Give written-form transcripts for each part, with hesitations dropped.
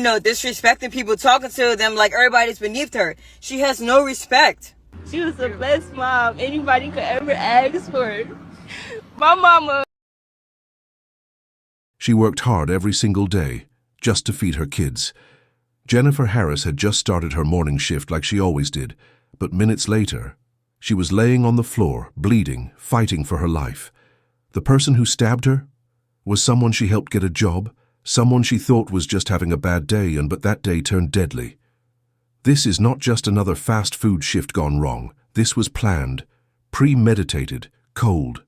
disrespecting people, talking to them like everybody's beneath her. She has no respect. She was the best mom anybody could ever ask for. My mama. She worked hard every single day just to feed her kids. Jennifer Harris had just started her morning shift like she always did, but minutes later, she was laying on the floor, bleeding, fighting for her life. The person who stabbed her was someone she helped get a job, someone she thought was just having a bad day, but that day turned deadly. This is not just another fast food shift gone wrong. This was planned, premeditated, cold.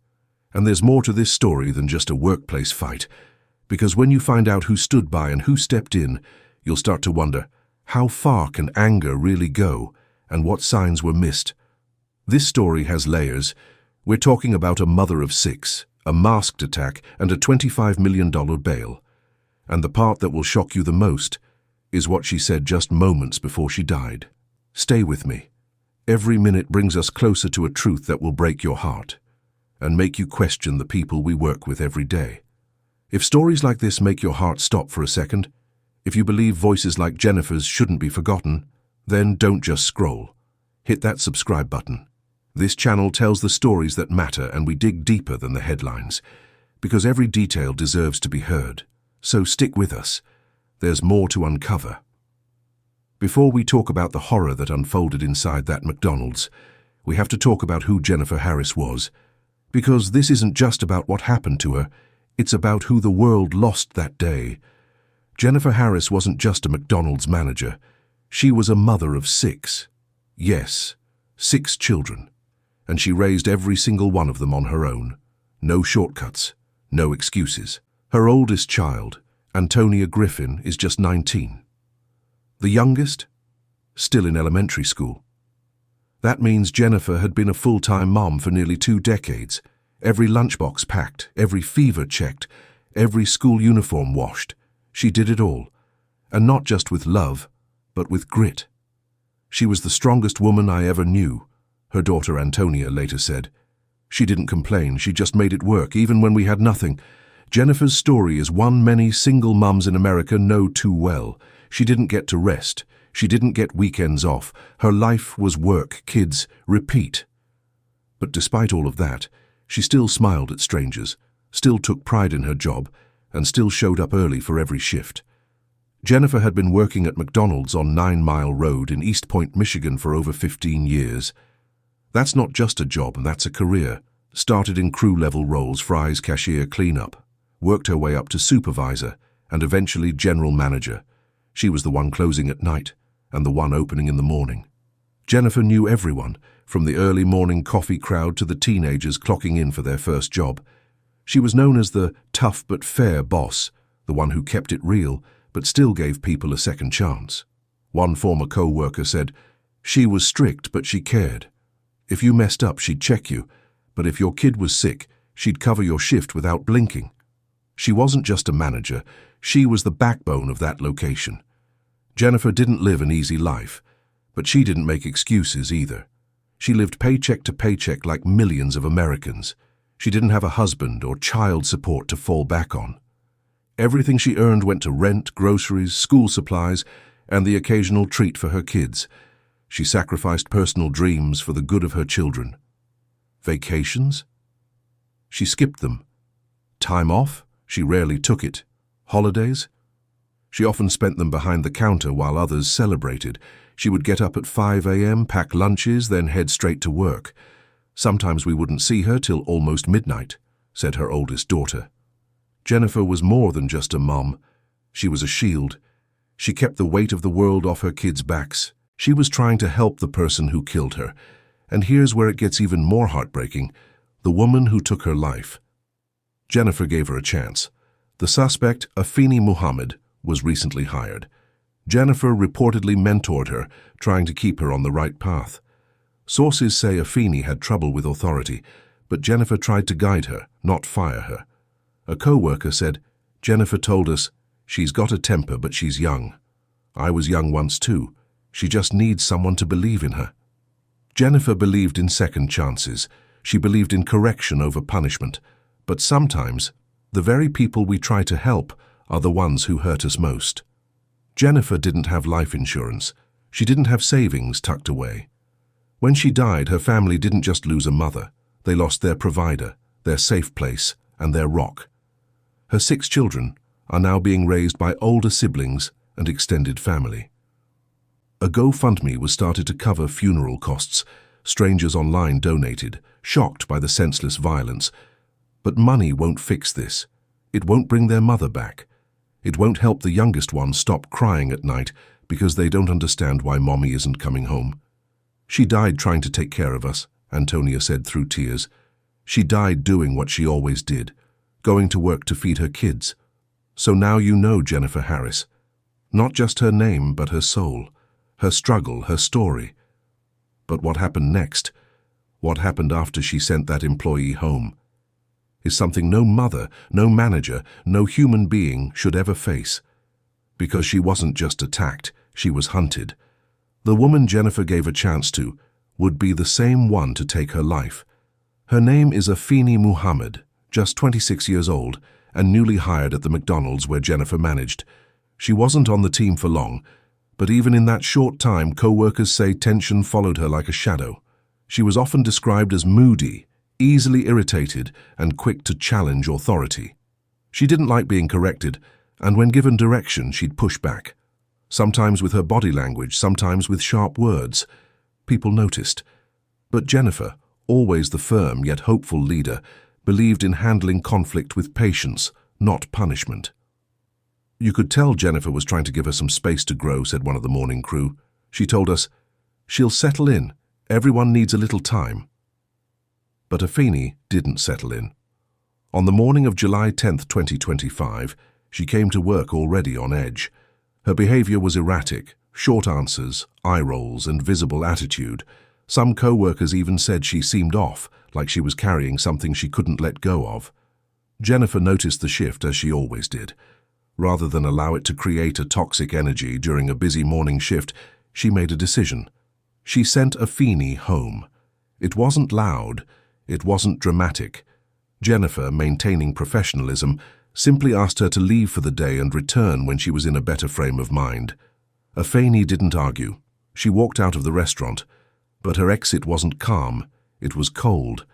And there's more to this story than just a workplace fight, because when you find out who stood by and who stepped in, you'll start to wonder, how far can anger really go, and what signs were missed? This story has layers. We're talking about a mother of 6, a masked attack, and a $25 million bail. And the part that will shock you the most is what she said just moments before she died. Stay with me. Every minute brings us closer to a truth that will break your heart and make you question the people we work with every day. If stories like this make your heart stop for a second, if you believe voices like Jennifer's shouldn't be forgotten, then don't just scroll. Hit that subscribe button. This channel tells the stories that matter, and we dig deeper than the headlines, because every detail deserves to be heard. So stick with us. There's more to uncover. Before we talk about the horror that unfolded inside that McDonald's, we have to talk about who Jennifer Harris was, because this isn't just about what happened to her, it's about who the world lost that day. Jennifer Harris wasn't just a McDonald's manager. She was a mother of 6. Yes, 6 children. And she raised every single one of them on her own. No shortcuts, no excuses. Her oldest child, Antonia Griffin, is just 19. The youngest? Still in elementary school. That means Jennifer had been a full-time mom for nearly 2 decades. Every lunchbox packed, every fever checked, every school uniform washed. She did it all. And not just with love, but with grit. She was the strongest woman I ever knew, her daughter Antonia later said. She didn't complain, she just made it work, even when we had nothing. Jennifer's story is one many single mums in America know too well. She didn't get to rest. She didn't get weekends off. Her life was work, kids, repeat. But despite all of that, she still smiled at strangers, still took pride in her job, and still showed up early for every shift. Jennifer had been working at McDonald's on 9 Mile Road in East Point, Michigan for over 15 years. That's not just a job, that's a career. Started in crew-level roles, fries, cashier, cleanup. Worked her way up to supervisor, and eventually general manager. She was the one closing at night, and the one opening in the morning. Jennifer knew everyone, from the early morning coffee crowd to the teenagers clocking in for their first job. She was known as the tough but fair boss, the one who kept it real, but still gave people a second chance. One former coworker said, "She was strict, but she cared. If you messed up, she'd check you, but if your kid was sick, she'd cover your shift without blinking." She wasn't just a manager, she was the backbone of that location. Jennifer didn't live an easy life, but she didn't make excuses either. She lived paycheck to paycheck like millions of Americans. She didn't have a husband or child support to fall back on. Everything she earned went to rent, groceries, school supplies, and the occasional treat for her kids. She sacrificed personal dreams for the good of her children. Vacations? She skipped them. Time off? She rarely took it. Holidays? She often spent them behind the counter while others celebrated. She would get up at 5 a.m., pack lunches, then head straight to work. Sometimes we wouldn't see her till almost midnight, said her oldest daughter. Jennifer was more than just a mom. She was a shield. She kept the weight of the world off her kids' backs. She was trying to help the person who killed her. And here's where it gets even more heartbreaking: the woman who took her life. Jennifer gave her a chance. The suspect, Afeni Muhammad, was recently hired. Jennifer reportedly mentored her, trying to keep her on the right path. Sources say Afeni had trouble with authority, but Jennifer tried to guide her, not fire her. A coworker said, "Jennifer told us, she's got a temper, but she's young. I was young once too. She just needs someone to believe in her." Jennifer believed in second chances. She believed in correction over punishment. But sometimes, the very people we try to help are the ones who hurt us most. Jennifer didn't have life insurance. She didn't have savings tucked away. When she died, her family didn't just lose a mother. They lost their provider, their safe place, and their rock. Her 6 children are now being raised by older siblings and extended family. A GoFundMe was started to cover funeral costs. Strangers online donated, shocked by the senseless violence. But money won't fix this. It won't bring their mother back. It won't help the youngest ones stop crying at night because they don't understand why mommy isn't coming home. She died trying to take care of us, Antonia said through tears. She died doing what she always did, going to work to feed her kids. So now you know Jennifer Harris. Not just her name, but her soul, her struggle, her story. But what happened next? What happened after she sent that employee home? Is something no mother, no manager, no human being should ever face. Because she wasn't just attacked, she was hunted. The woman Jennifer gave a chance to would be the same one to take her life. Her name is Afeni Muhammad, just 26 years old, and newly hired at the McDonald's where Jennifer managed. She wasn't on the team for long, but even in that short time, co-workers say tension followed her like a shadow. She was often described as moody, easily irritated, and quick to challenge authority. She didn't like being corrected, and when given direction, she'd push back. Sometimes with her body language, sometimes with sharp words. People noticed. But Jennifer, always the firm yet hopeful leader, believed in handling conflict with patience, not punishment. You could tell Jennifer was trying to give her some space to grow, said one of the morning crew. She told us, "She'll settle in. Everyone needs a little time." But Afeni didn't settle in. On the morning of July 10th, 2025, she came to work already on edge. Her behavior was erratic, short answers, eye rolls, and visible attitude. Some co-workers even said she seemed off, like she was carrying something she couldn't let go of. Jennifer noticed the shift as she always did. Rather than allow it to create a toxic energy during a busy morning shift, she made a decision. She sent Afeni home. It wasn't loud, it wasn't dramatic. Jennifer, maintaining professionalism, simply asked her to leave for the day and return when she was in a better frame of mind. Afeni didn't argue. She walked out of the restaurant, but her exit wasn't calm, it was cold,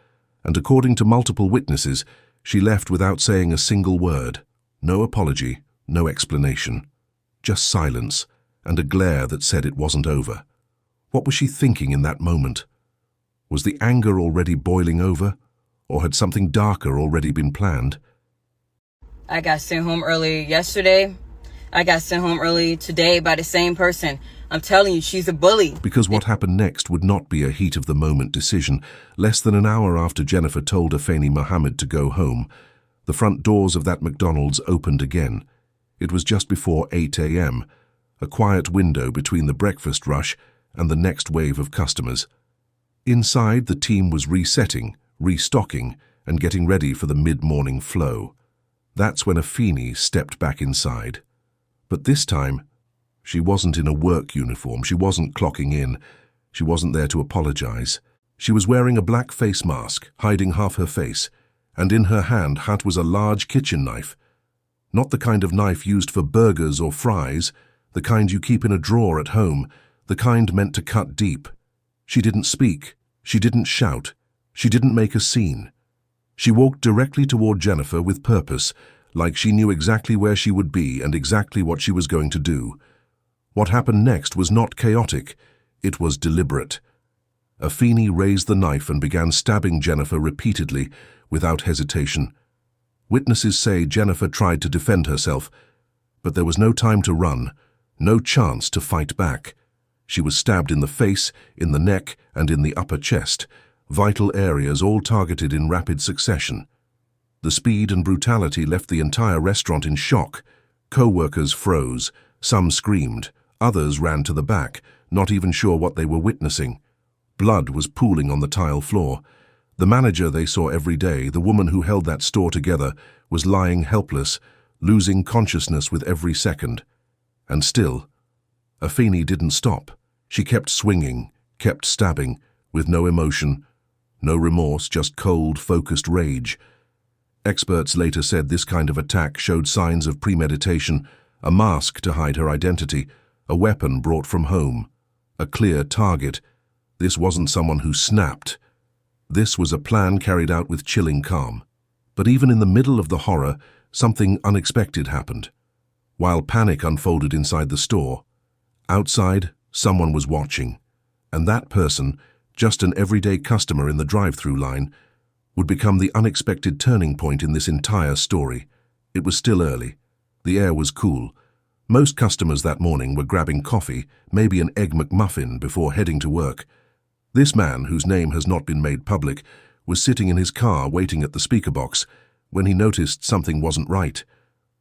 and according to multiple witnesses, she left without saying a single word. No apology, no explanation. Just silence, and a glare that said it wasn't over. What was she thinking in that moment? Was the anger already boiling over, or had something darker already been planned? I got sent home early yesterday. I got sent home early today by the same person. I'm telling you, she's a bully. Because what happened next would not be a heat-of-the-moment decision. Less than an hour after Jennifer told Afeni Muhammad to go home, the front doors of that McDonald's opened again. It was just before 8 a.m., a quiet window between the breakfast rush and the next wave of customers. Inside, the team was resetting, restocking, and getting ready for the mid-morning flow. That's when Afeni stepped back inside. But this time, she wasn't in a work uniform, she wasn't clocking in, she wasn't there to apologize. She was wearing a black face mask, hiding half her face, and in her hand was a large kitchen knife. Not the kind of knife used for burgers or fries, the kind you keep in a drawer at home, the kind meant to cut deep. She didn't speak, she didn't shout, she didn't make a scene. She walked directly toward Jennifer with purpose, like she knew exactly where she would be and exactly what she was going to do. What happened next was not chaotic, it was deliberate. Afeni raised the knife and began stabbing Jennifer repeatedly, without hesitation. Witnesses say Jennifer tried to defend herself, but there was no time to run, no chance to fight back. She was stabbed in the face, in the neck, and in the upper chest, vital areas all targeted in rapid succession. The speed and brutality left the entire restaurant in shock. Co-workers froze, some screamed, others ran to the back, not even sure what they were witnessing. Blood was pooling on the tile floor. The manager they saw every day, the woman who held that store together, was lying helpless, losing consciousness with every second. And still, Afeni didn't stop. She kept swinging, kept stabbing, with no emotion, no remorse, just cold, focused rage. Experts later said this kind of attack showed signs of premeditation, A mask to hide her identity, a weapon brought from home, a clear target. This wasn't someone who snapped. This was a plan carried out with chilling calm. But even in the middle of the horror, something unexpected happened. While panic unfolded inside the store, outside, someone was watching. And that person, just an everyday customer in the drive-through line, would become the unexpected turning point in this entire story. It was still early. The air was cool. Most customers that morning were grabbing coffee, maybe an Egg McMuffin before heading to work. This man, whose name has not been made public, was sitting in his car waiting at the speaker box when he noticed something wasn't right.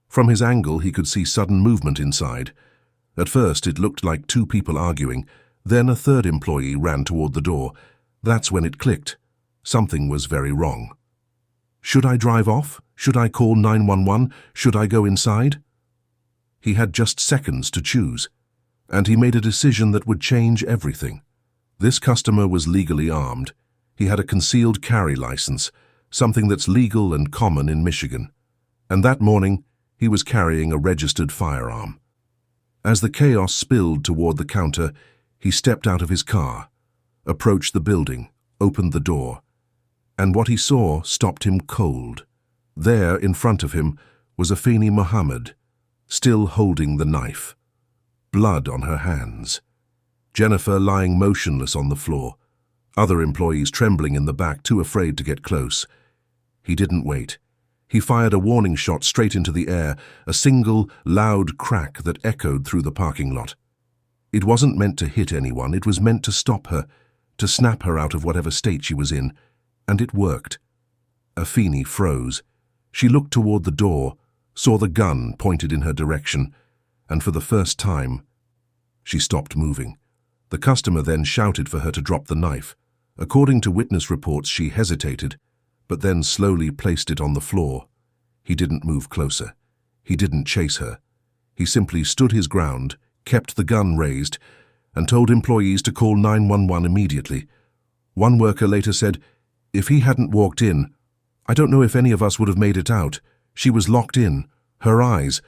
From his angle, he could see sudden movement inside. At first, it looked like two people arguing. Then a third employee ran toward the door. That's when it clicked. Something was very wrong. Should I drive off? Should I call 911? Should I go inside? He had just seconds to choose, and he made a decision that would change everything. This customer was legally armed. He had a concealed carry license, something that's legal and common in Michigan. And that morning, he was carrying a registered firearm. As the chaos spilled toward the counter, he stepped out of his car, approached the building, opened the door, and what he saw stopped him cold. There, in front of him, was Afeni Muhammad, still holding the knife. Blood on her hands. Jennifer lying motionless on the floor. Other employees trembling in the back, too afraid to get close. He didn't wait. He fired a warning shot straight into the air, a single, loud crack that echoed through the parking lot. It wasn't meant to hit anyone, it was meant to stop her, to snap her out of whatever state she was in, and it worked. Afeni froze. She looked toward the door, saw the gun pointed in her direction, and for the first time, she stopped moving. The customer then shouted for her to drop the knife. According to witness reports, she hesitated, but then slowly placed it on the floor. He didn't move closer. He didn't chase her. He simply stood his ground, kept the gun raised, and told employees to call 911 immediately. One worker later said, "If he hadn't walked in, I don't know if any of us would have made it out. She was locked in, her eyes,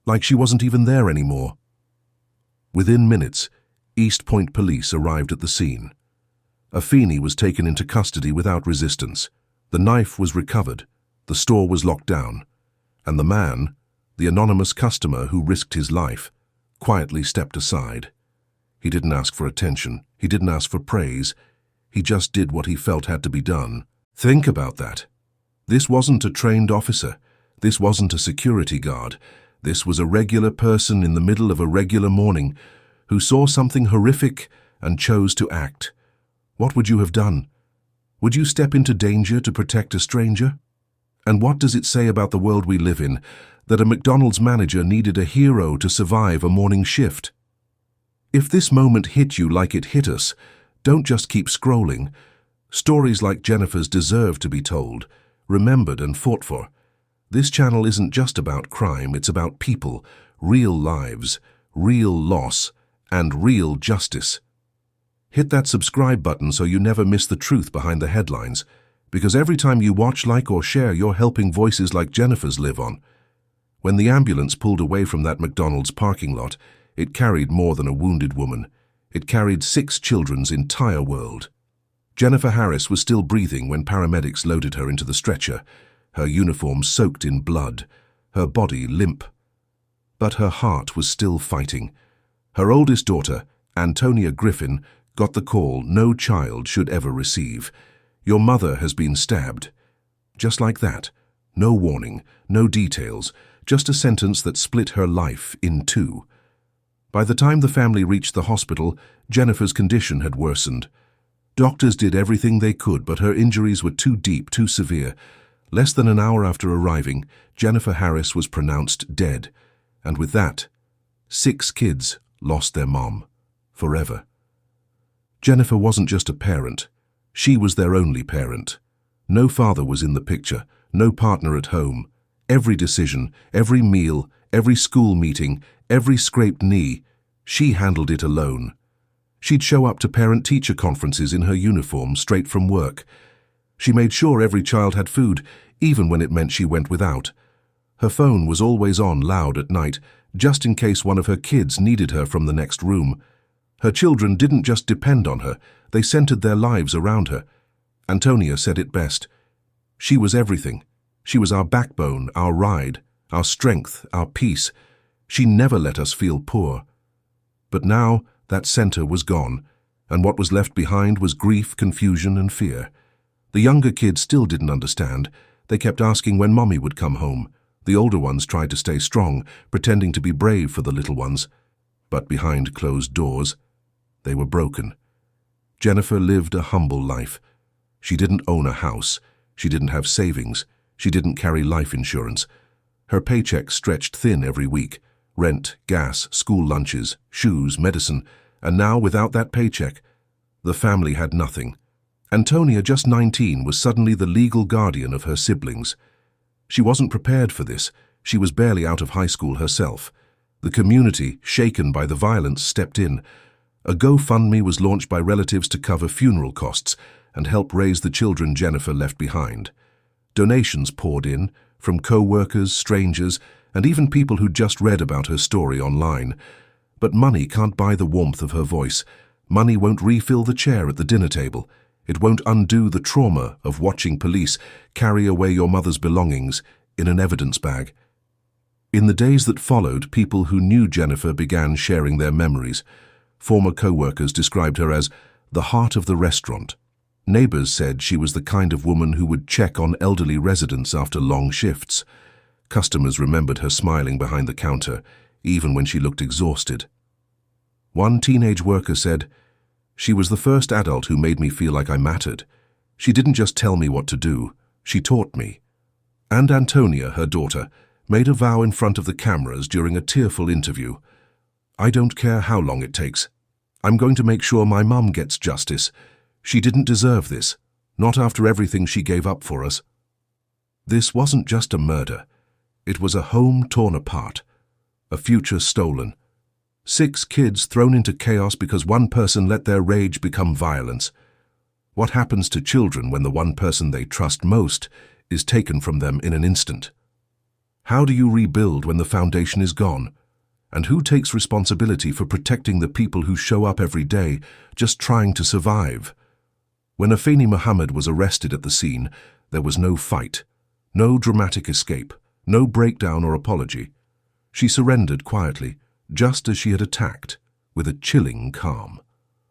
like she wasn't even there anymore." Within minutes, East Point police arrived at the scene. Afeni was taken into custody without resistance. The knife was recovered, the store was locked down, and the man, the anonymous customer who risked his life, quietly stepped aside. He didn't ask for attention, he didn't ask for praise, he just did what he felt had to be done. Think about that. This wasn't a trained officer, this wasn't a security guard, this was a regular person in the middle of a regular morning who saw something horrific and chose to act. What would you have done? Would you step into danger to protect a stranger? And what does it say about the world we live in that a McDonald's manager needed a hero to survive a morning shift? If this moment hit you like it hit us, don't just keep scrolling. Stories like Jennifer's deserve to be told, remembered and fought for. This channel isn't just about crime, it's about people, real lives, real loss, and real justice. Hit that subscribe button so you never miss the truth behind the headlines, because every time you watch, like, or share, you're helping voices like Jennifer's live on. When the ambulance pulled away from that McDonald's parking lot, it carried more than a wounded woman. It carried 6 children's entire world. Jennifer Harris was still breathing when paramedics loaded her into the stretcher, her uniform soaked in blood, her body limp. But her heart was still fighting. Her oldest daughter, Antonia Griffin, got the call no child should ever receive. "Your mother has been stabbed." Just like that. No warning, no details, just a sentence that split her life in two. By the time the family reached the hospital, Jennifer's condition had worsened. Doctors did everything they could, but her injuries were too deep, too severe. Less than an hour after arriving, Jennifer Harris was pronounced dead. And with that, 6 kids lost their mom, forever. Jennifer wasn't just a parent. She was their only parent. No father was in the picture, no partner at home. Every decision, every meal, every school meeting, every scraped knee, she handled it alone. She'd show up to parent-teacher conferences in her uniform straight from work. She made sure every child had food, even when it meant she went without. Her phone was always on loud at night, just in case one of her kids needed her from the next room. Her children didn't just depend on her, they centered their lives around her. Antonia said it best. She was everything. She was our backbone, our ride, our strength, our peace. She never let us feel poor. But now that center was gone, and what was left behind was grief, confusion, and fear. The younger kids still didn't understand. They kept asking when Mommy would come home. The older ones tried to stay strong, pretending to be brave for the little ones. But behind closed doors, they were broken. Jennifer lived a humble life. She didn't own a house. She didn't have savings. She didn't carry life insurance. Her paycheck stretched thin every week. Rent, gas, school lunches, shoes, medicine, and now without that paycheck, the family had nothing. Antonia, just 19, was suddenly the legal guardian of her siblings. She wasn't prepared for this. She was barely out of high school herself. The community, shaken by the violence, stepped in. A GoFundMe was launched by relatives to cover funeral costs and help raise the children Jennifer left behind. Donations poured in, from co-workers, strangers, and even people who'd just read about her story online. But money can't buy the warmth of her voice. Money won't refill the chair at the dinner table. It won't undo the trauma of watching police carry away your mother's belongings in an evidence bag. In the days that followed, people who knew Jennifer began sharing their memories. Former co-workers described her as the heart of the restaurant. Neighbors said she was the kind of woman who would check on elderly residents after long shifts. Customers remembered her smiling behind the counter, even when she looked exhausted. One teenage worker said, "She was the first adult who made me feel like I mattered. She didn't just tell me what to do, she taught me." And Antonia, her daughter, made a vow in front of the cameras during a tearful interview. "I don't care how long it takes. I'm going to make sure my mum gets justice. She didn't deserve this, not after everything she gave up for us." This wasn't just a murder. It was a home torn apart, a future stolen. 6 kids thrown into chaos because one person let their rage become violence. What happens to children when the one person they trust most is taken from them in an instant? How do you rebuild when the foundation is gone? And who takes responsibility for protecting the people who show up every day just trying to survive? When Afeni Muhammad was arrested at the scene, there was no fight, no dramatic escape, no breakdown or apology. She surrendered quietly, just as she had attacked, with a chilling calm.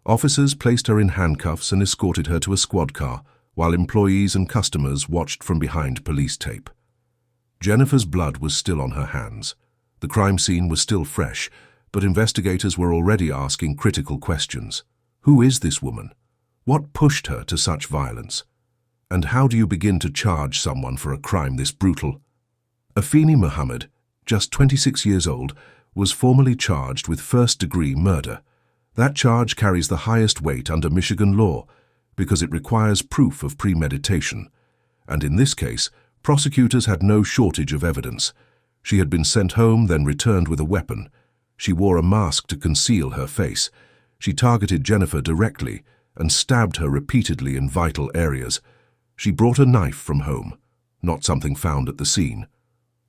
Officers placed her in handcuffs and escorted her to a squad car, while employees and customers watched from behind police tape. Jennifer's blood was still on her hands. The crime scene was still fresh, but investigators were already asking critical questions. Who is this woman? What pushed her to such violence? And how do you begin to charge someone for a crime this brutal? Afeni Muhammad, just 26 years old, was formally charged with first-degree murder. That charge carries the highest weight under Michigan law because it requires proof of premeditation. And in this case, prosecutors had no shortage of evidence. She had been sent home, then returned with a weapon. She wore a mask to conceal her face. She targeted Jennifer directly and stabbed her repeatedly in vital areas. She brought a knife from home, not something found at the scene.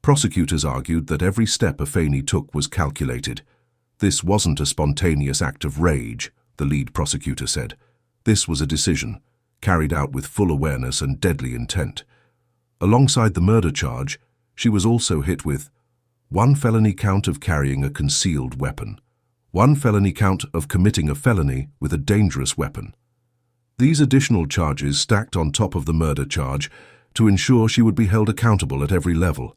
Prosecutors argued that every step Afeni took was calculated. This wasn't a spontaneous act of rage, the lead prosecutor said. This was a decision, carried out with full awareness and deadly intent. Alongside the murder charge, she was also hit with 1 felony count of carrying a concealed weapon, 1 felony count of committing a felony with a dangerous weapon. These additional charges stacked on top of the murder charge to ensure she would be held accountable at every level.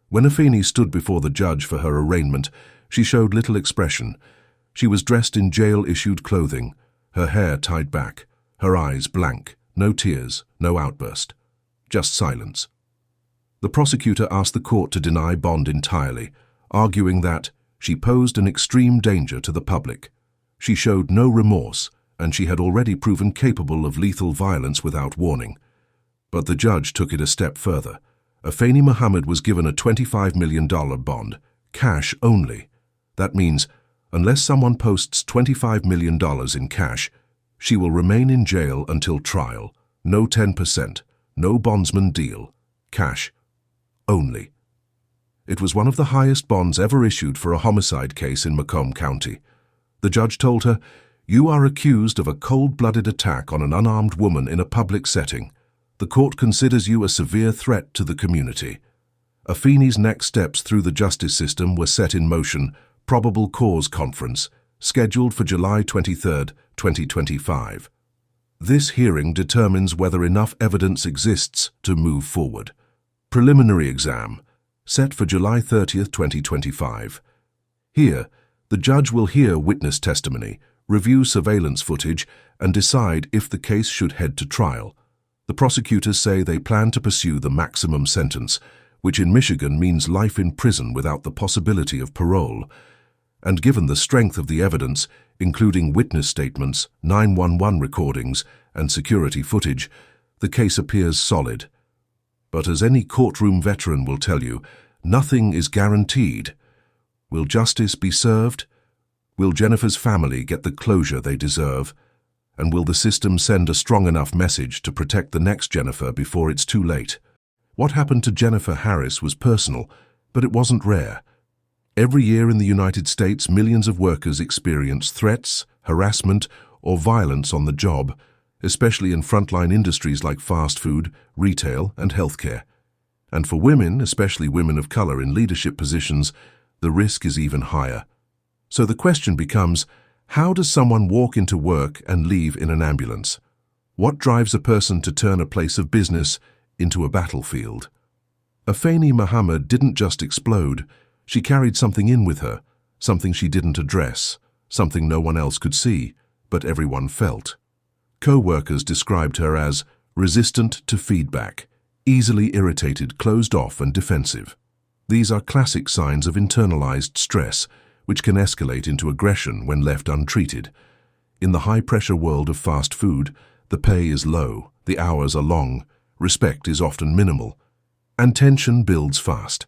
When Afeni stood before the judge for her arraignment, she showed little expression. She was dressed in jail-issued clothing, her hair tied back, her eyes blank, no tears, no outburst, just silence. The prosecutor asked the court to deny bond entirely, arguing that she posed an extreme danger to the public. She showed no remorse, and she had already proven capable of lethal violence without warning. But the judge took it a step further. Afeni Muhammad was given a $25 million bond, cash only. That means, unless someone posts $25 million in cash, she will remain in jail until trial. No 10%, no bondsman deal, cash only. It was one of the highest bonds ever issued for a homicide case in Macomb County. The judge told her, "You are accused of a cold-blooded attack on an unarmed woman in a public setting. The court considers you a severe threat to the community." Afeni's next steps through the justice system were set in motion. Probable cause conference, scheduled for July 23, 2025. This hearing determines whether enough evidence exists to move forward. Preliminary exam, set for July 30, 2025. Here, the judge will hear witness testimony, review surveillance footage, and decide if the case should head to trial. The prosecutors say they plan to pursue the maximum sentence, which in Michigan means life in prison without the possibility of parole. And given the strength of the evidence, including witness statements, 911 recordings, and security footage, the case appears solid. But as any courtroom veteran will tell you, nothing is guaranteed. Will justice be served? Will Jennifer's family get the closure they deserve? And will the system send a strong enough message to protect the next Jennifer before it's too late? What happened to Jennifer Harris was personal, but it wasn't rare. Every year in the United States, millions of workers experience threats, harassment, or violence on the job, especially in frontline industries like fast food, retail, and healthcare. And for women, especially women of color in leadership positions, the risk is even higher. So the question becomes, how does someone walk into work and leave in an ambulance? What drives a person to turn a place of business into a battlefield? Afeni Muhammad didn't just explode. She carried something in with her, something she didn't address, something no one else could see, but everyone felt. Co-workers described her as resistant to feedback, easily irritated, closed off, and defensive. These are classic signs of internalized stress, which can escalate into aggression when left untreated. In the high-pressure world of fast food, the pay is low, the hours are long, respect is often minimal, and tension builds fast.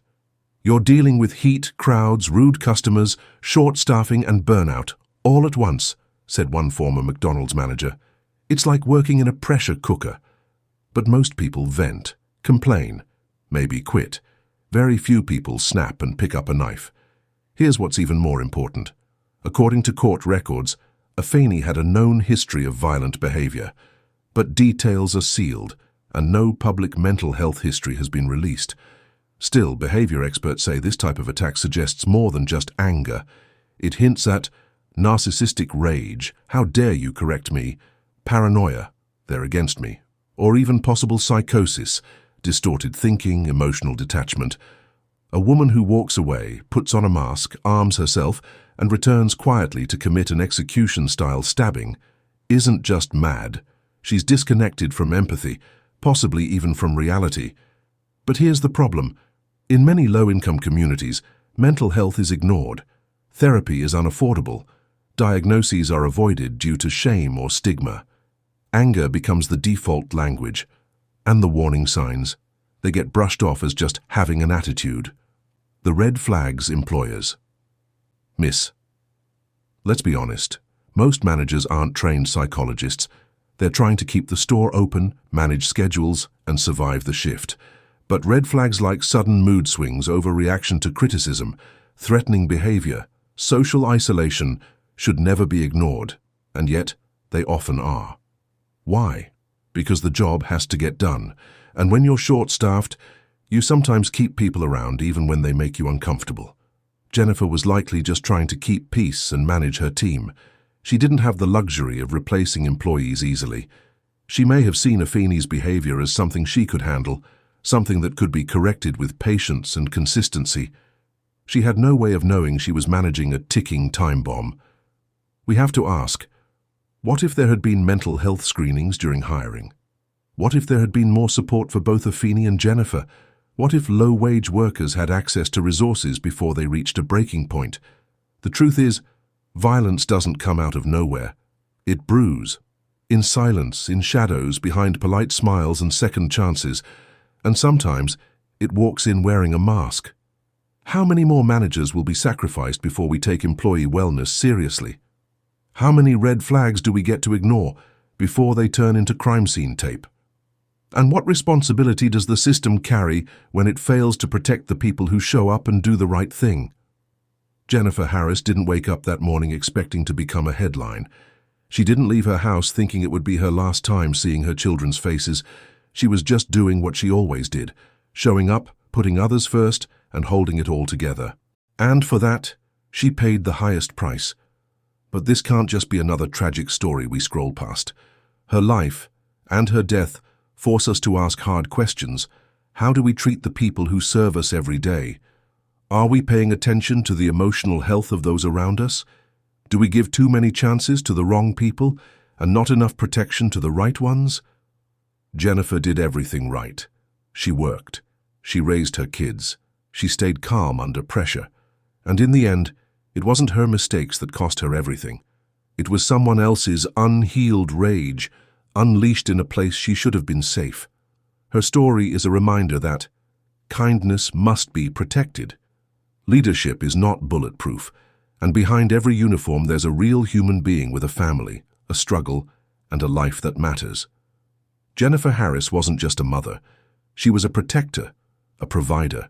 You're dealing with heat, crowds, rude customers, short staffing, and burnout, all at once, said one former McDonald's manager. It's like working in a pressure cooker. But most people vent, complain, maybe quit. Very few people snap and pick up a knife. Here's what's even more important. According to court records, Afeni had a known history of violent behavior, but details are sealed, and no public mental health history has been released. Still, behavior experts say this type of attack suggests more than just anger. It hints at narcissistic rage, how dare you correct me, paranoia, they're against me, or even possible psychosis, distorted thinking, emotional detachment. A woman who walks away, puts on a mask, arms herself, and returns quietly to commit an execution-style stabbing isn't just mad. She's disconnected from empathy, possibly even from reality. But here's the problem. In many low-income communities, mental health is ignored. Therapy is unaffordable. Diagnoses are avoided due to shame or stigma. Anger becomes the default language. And the warning signs. They get brushed off as just having an attitude. The red flags employers. Miss. Let's be honest. Most managers aren't trained psychologists. They're trying to keep the store open, manage schedules, and survive the shift. But red flags like sudden mood swings, overreaction to criticism, threatening behavior, social isolation should never be ignored, and yet they often are. Why? Because the job has to get done, and when you're short-staffed, you sometimes keep people around even when they make you uncomfortable. Jennifer was likely just trying to keep peace and manage her team. She didn't have the luxury of replacing employees easily. She may have seen Afeni's behavior as something she could handle, something that could be corrected with patience and consistency. She had no way of knowing she was managing a ticking time bomb. We have to ask, what if there had been mental health screenings during hiring? What if there had been more support for both Afeni and Jennifer? What if low-wage workers had access to resources before they reached a breaking point? The truth is, violence doesn't come out of nowhere. It brews. In silence, in shadows, behind polite smiles and second chances, and sometimes it walks in wearing a mask. How many more managers will be sacrificed before we take employee wellness seriously? How many red flags do we get to ignore before they turn into crime scene tape? And what responsibility does the system carry when it fails to protect the people who show up and do the right thing? Jennifer Harris didn't wake up that morning expecting to become a headline. She didn't leave her house thinking it would be her last time seeing her children's faces. She was just doing what she always did, showing up, putting others first, and holding it all together. And for that, she paid the highest price. But this can't just be another tragic story we scroll past. Her life and her death force us to ask hard questions. How do we treat the people who serve us every day? Are we paying attention to the emotional health of those around us? Do we give too many chances to the wrong people and not enough protection to the right ones? Jennifer did everything right. She worked. She raised her kids. She stayed calm under pressure. And in the end, it wasn't her mistakes that cost her everything. It was someone else's unhealed rage, unleashed in a place she should have been safe. Her story is a reminder that kindness must be protected. Leadership is not bulletproof, and behind every uniform there's a real human being with a family, a struggle, and a life that matters. Jennifer Harris wasn't just a mother. She was a protector, a provider,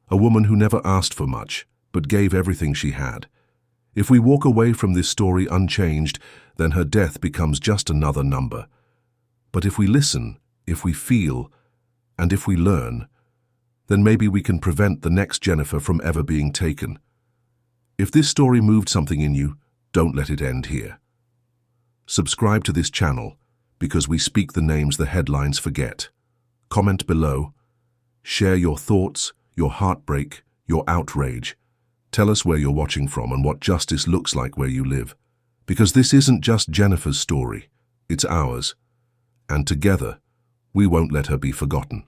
a woman who never asked for much, but gave everything she had. If we walk away from this story unchanged, then her death becomes just another number. But if we listen, if we feel, and if we learn, then maybe we can prevent the next Jennifer from ever being taken. If this story moved something in you, don't let it end here. Subscribe to this channel, because we speak the names the headlines forget. Comment below. Share your thoughts, your heartbreak, your outrage. Tell us where you're watching from and what justice looks like where you live. Because this isn't just Jennifer's story, it's ours. And together, we won't let her be forgotten.